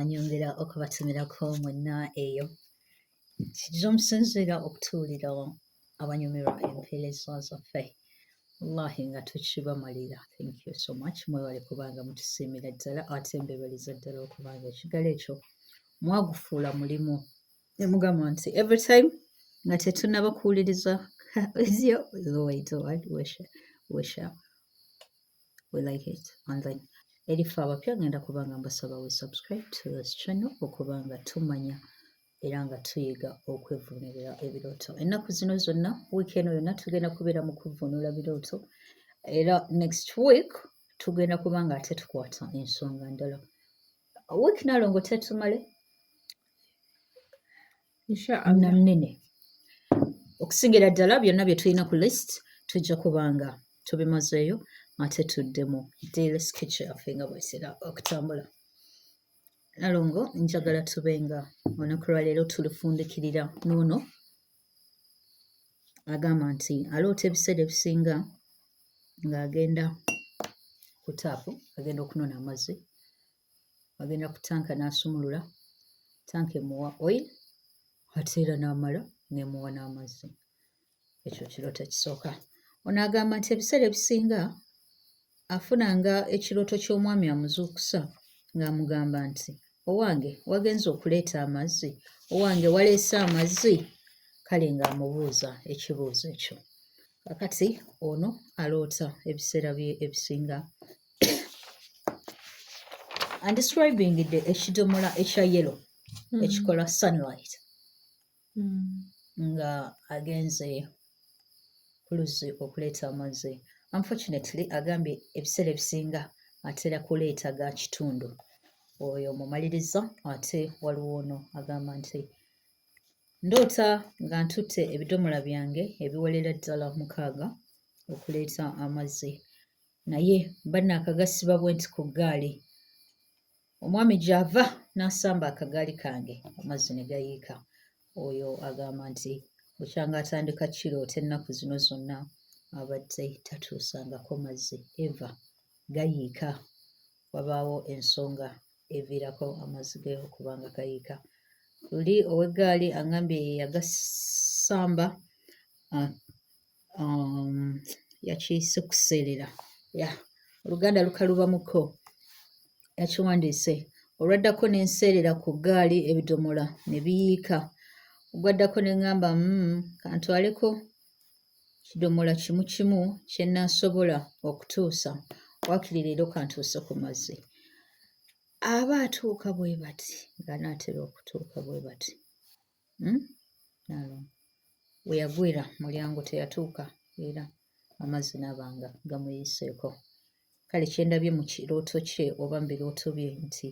nyongera okubatumirako mwenna eyo kijja omusinziira okutuulira abanyumirwa empeereza zaffe wallahi nga tukibamalira. Thank you so much. Mwebale kubanga mutusiimira ddala ate mbebaliza ddala okubanga ekiggalo ekyo mwagufuula mulimu ne mugamba nti every time nga tetunnaba kuwuliriza ezyo we like it. And then erifa abapya ngenda kubanga mbasaba we subscribe to this channel okubanga tumanya era nga tuyiga okwevuunulira ebirooto. Ennaku zino zonna wiikendi yonna tugenda kubeera mu kuvvuunula birooto era next week tugenda kubanga ate tukwata ensonga ndala. Wiiki Nalongo tetumale nnene okusingira ddala byonna bye tulina ku list tujja kubanga tubimazeeyo ate tuddemu daily sketch yaffe nga bwesera okutambula. Nalongo njagala tubenga olunaku lwaleero tulufundikirira n'ono agamba nti aloota ebiseera ebisinga ng'agenda ku taapu agenda okunona amazzi, agenda ku tanka n'asumulula, tanka emuwa oil ate era n'amala n'emuwa n'amazzi. Ekyo kirooto kisooka. Ono agamba nti ebiseera ebisinga afunanga ekirooto ky'omwami amuzuukusa ng'amugamba nti owange wagenze okuleeta amazzi, owange waleese amazzi, kale ng'amubuuza ekibuuzo ekyo. Kakati ono aloota ebiseera bye ebisinga andescribingidde ekidomola ekya yellow ekikola sunlight nga agenze ku luzzi okuleeta amazzi. Unfortunately agambye ebiseera ebisinga atera kuleeta ga kitundu. Oyo mumaliriza ate waliwo ono agamba nti ndoota nga ntutte ebidomola byange ebiwerera ddala 6 okuleeta amazzi naye bannaakagasiba bwe nti ku ggaali. Omwami gy'ava n'asamba akagaali kange amazzi ne gayiika. Oyo agamba nti bukyanga atandika kiroota ennaku zino zonna abadde tatuusangako mazzi eva gayiika. Wabaawo ensonga eviirako amazzi ge okubanga gayiika. Luli ow'eggaali agambye yagasamba yakiyise kuseerera. Oluganda lukalubamuko yakiwandiise olwaddako n'enseerera ku ggaali ebidomola ne biyiika. Ogwaddako ne ŋŋamba kantwaleko kidomola kimu kimu kye nnaasobola okutuusa waakiri leero kantuuse ku mazzi. Aba atuuka bwe bati ng'anaatera okutuuka bwe bati. We yagwira mulyango teyatuuka era amazzi n'abanga gamuyiseeko. Kale kyendabye mu kirooto kye oba mu birooto bye nti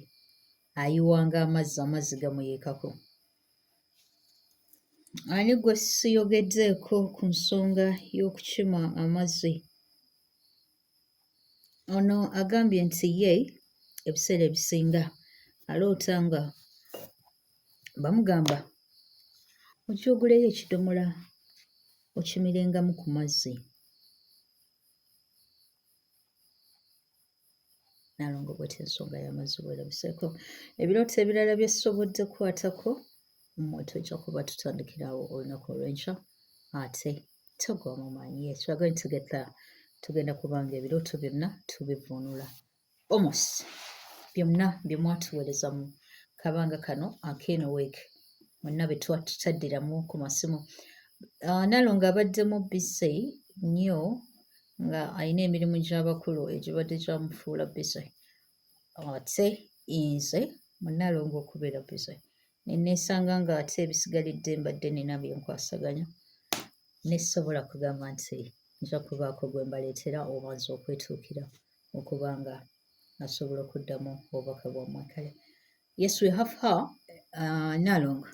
ayiwanga amazzi gamuyiikako. Ani gwe siyogeddeeko ku nsonga y'okukima amazzi? Ono agambye nti ye ebiseera ebisinga aloota nga bamugamba ojja oguleyo ekidomola okimirengamu ku mazzi. Nalongo bw'eti ensonga y'amazzi bwerabiseeko. Ebirooto ebirala bye ssobodde kwatako mmwe tujja kuba tutandikirawo olunaku olw'enkya ate togwa mu maanyi. Yes, we are going to get there. Tugenda kubanga ebirooto byonna tubivuunula almost byonna bye mwatuweereza mu kabanga kano ak'eno week mwenna be tutaddiramu ku masimu. Nalongo abaddemu busy nnyo nga alina emirimu gy'abakulu egibadde gyamufuula busy. Ate nze Nalongo okubeera busy neesanga nga ate ebisigalidde mbadde nina bye nkwasaganya nesobola kugamba nti nja kubaako gwe mbaleetera oba nze okwetuukira okubanga asobola okuddamu obubaka bwammwe. Kale yes we have her. Nalongo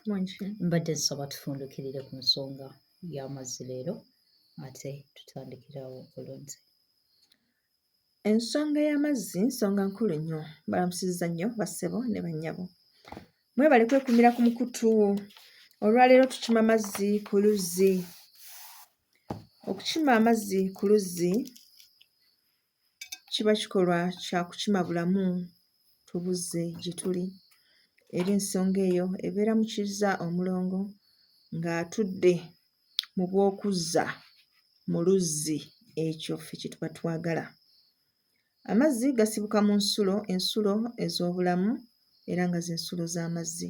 mbadde nsaba tufundukirire ku nsonga y'amazzi leero ate tutandikirawo olunze. Ensonga y'amazzi nsonga nkulu nnyo. Balamusizza nnyo bassebo ne bannyabo. Mwebale kwekumira ku mukutu. Olwaleero tukima amazzi ku luzzi. Okukima amazzi ku luzzi kiba kikolwa kya kukima bulamu tubuzze gye tuli. era ensonga eyo ebeera mu kizza omulongo ng'atudde mu bw'okuzza mu luzzi ekyo ffe kye tuba twagala. Amazzi gasibuka mu ensulo ez'obulamu era nga z'ensulo z'amazzi.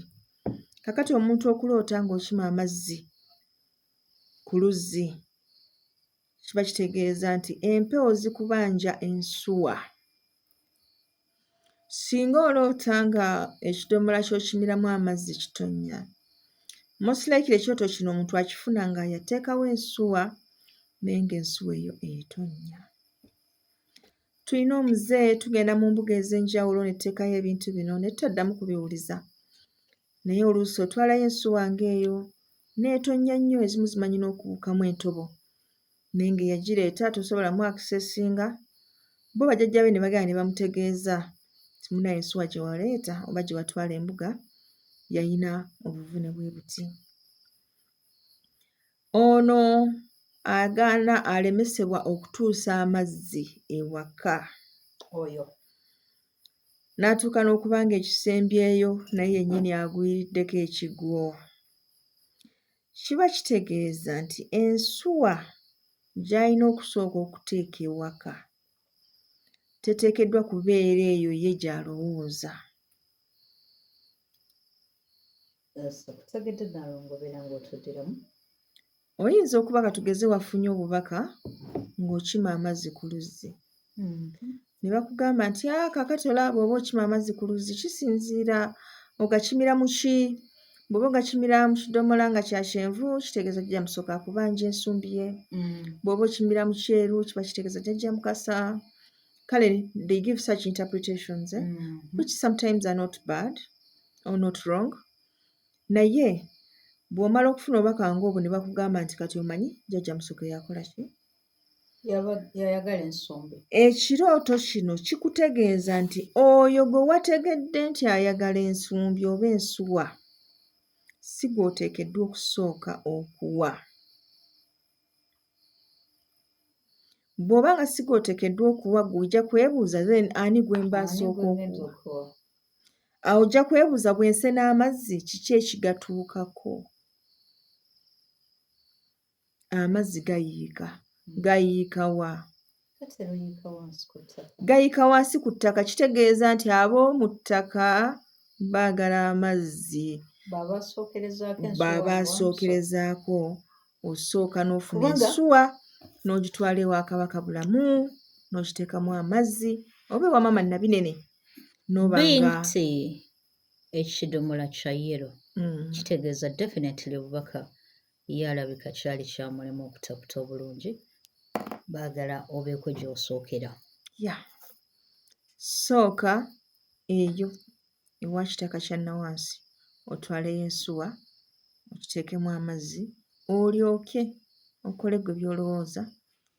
Kakati omuntu okuloota ng'okima amazzi ku luzzi kiba kitegeeza nti empewo zikubanja ensuwa. Singa oloota nga ekidomola ky'okimiramu amazzi kitonnya, most likely ekyoto kino omuntu akifuna nga yateekawo ensuwa naye ng'ensuwa eyo etonnya. Tulina omuze tugenda mu mbuga ez'enjawulo ne tuteekayo ebintu bino ne tutaddamu kubiwuliza. Naye oluusi otwalayo ensuwa ng'eyo n'etonnya nnyo, ezimu zimanyi n'okubuukamu entobo. Naye ng'eyagireeta tosobola mu accessinga, bo bajjajja be ne bagenda ne bamutegeeza nti munnaaye ensuwa gye waleeta oba gye watwala embuga yalina obuvune bwe buti. Ono agaana alemesebwa okutuusa amazzi ewaka. Oyo N'atuuka n'okuba ng'ekisembyeyo naye yennyini agwiriddeko ekigwo. Kiba kitegeeza nti ensuwa gy'alina okusooka okuteeka ewaka teteekeddwa kubeera eyo ye gy'alowooza. kutegedde Nalongo obeera ng'otuddiramu. Oyinza okuba katugeze wafunye obubaka ng'okima amazzi ku luzzi. Ne bakugamba nti kaakati olaba bw'oba okima amazzi ku luzzi kisinziira ogakimira mu ki? Bw'oba ogakimira mu kidomola nga kya kyenvu kitegeeza jjajja musooka akubanja ensumbi ye. Bw'oba okimira mu kyeru kiba kitegeeza jjajja mukasa. Kale they give such interpretations which sometimes are not bad or not wrong. Naye bw'omala okufuna obubaka ng'obwo ne bakugamba nti kati omanyi jjajja musooka yakola ki? Yayagala ensumbi. Ekirooto kino kikutegeeza nti oyo gwe wategedde nti ayagala ensumbi oba ensuwa si gw'oteekeddwa okusooka okuwa. Bw'oba nga si gw'oteekeddwa okuwa gw'ojja kwebuuza then ani gwe mba asooka okuwa? Awo ojja kwebuuza bw'ense n'amazzi kiki ekigatuukako? Amazzi gayiika. Gayiika wa? Gayiika wansi ku ttaka, kitegeeza nti ab'omu ttaka baagala amazzi. Baba asookerezaako osooka n'ofuna ensuwa n'ogitwala ewa Kabaka Bulamu n'ogiteekamu amazzi oba ewa Maama Nabinene n'obanga binti ekidomola kya yero kitegeeza definitely obubaka ye alabika kyali kyamulema okutaputa obulungi, baagala obeeko gy'osookera. Sooka eyo ewa kitaka kya Nawansi otwaleyo ensuwa okiteekemu amazzi olyoke okole gwe by'olowooza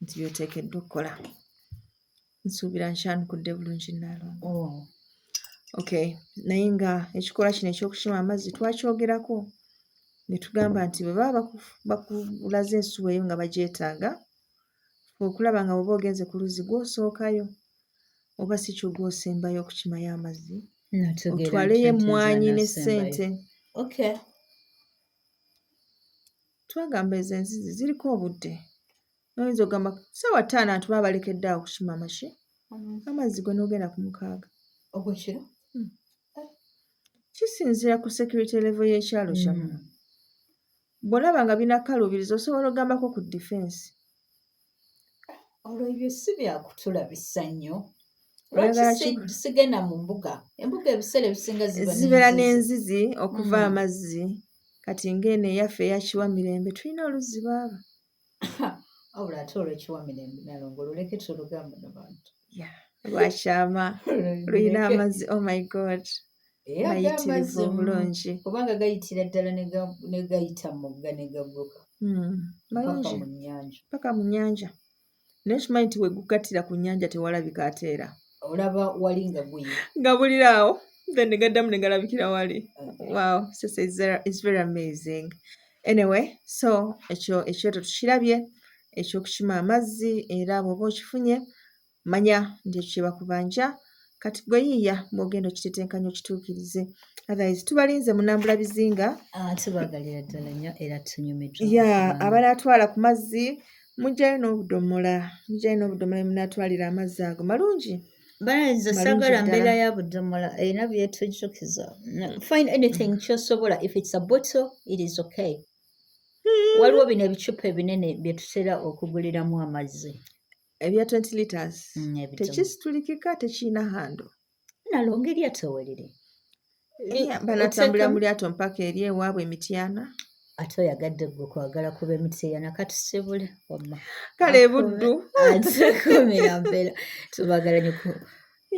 nti by'oteekeddwa okukola. Nsuubira nkyanukudde bulungi Nalongo. Okay, naye nga ekikolwa kino eky'okukima amazzi twakyogerako ne tugamba nti bwe baba bakulaze ensuwa eyo nga bagyetaaga, okulaba nga bw'oba ogenze ku luzzi gw'osookayo oba si kyo gw'osembayo okukimayo amazzi otwaleyo emmwanyi ne ssente. Twagamba ezo enzizi ziriko obudde. Oyinza ogamba ssaawa 5 atuba abalekedde awo okukima amazzi gwe n'ogenda ku 6 ogw'ekiro. Kisinziira ku security level y'ekyalo kyammwe. Bw'olaba nga binakkalubiriza osobola ogambako ku defense. Olwo ebyo si byakutulabisa nnyo. Lwaki sigenda mu mbuga? Embuga ebiseera ebisinga zibeera n'enzizi okuva amazzi. Kati ng'eno eyaffe eya Kiwamirembe tulina oluzzi baaba. Wabula ate olw'Ekiwamirembe Nalongo luleke tulugamba n'abantu. Lwakyama luyina amazzi, oh my God. Mayitirivu obulungi. Kubanga gayitira ddala ne gayita mu mugga ne gagguka. Malungi. Paka mu nnyanja. Naye kimanyi nti we gugattira ku nnyanja tewalabika ate era. Olaba wali nga guyiwa. Nga buliraawo then ne gaddamu ne galabikira wali. Wow, it's very amazing. Anyway, so ekyoto tukirabye eky'okukima amazzi era bw'oba okifunye manya nti ekyo kye bakubanja kati gwe yiiya bw'ogenda okitetenkanya okituukirize otherwise tubalinze munambula bizinga tubagalira ddala nnyo era tunyumiddwa ya okubanga- abanaatwala ku mazzi mujjayo n'obudomola munaatwalira amazzi ago malungi Balanze Malungi sagala ddala. mbeera ya budomola erina byetujjukiza. Find anything ky'osobola. If it's a bottle, it is okay. Waliwo bino ebicupa ebinene bye tutera okuguliramu amazzi. ebya 20 litres Ebidomola. tekisitulikika tekiina hando Nalonga eryato weriri. banatambulira Oteekamu- mu lyato mpaka eri ewaabwe Mityana Ate oyagadde gwe kwagala kuba emitiana katusibule wamma. kale buddu Ate kumira mbeera tubagala nnyo ku-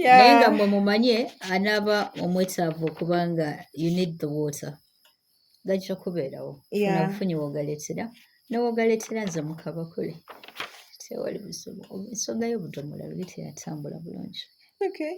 naye nga mmwe mumanye anaaba omwetaavu okubanga you need the water gajja kubeerawo Yeah. funa bufunyi wogaleetera newogaleetera nze mukabakule tewali buzibu ensonga y'obudomola luli teyatambula bulungi Okay.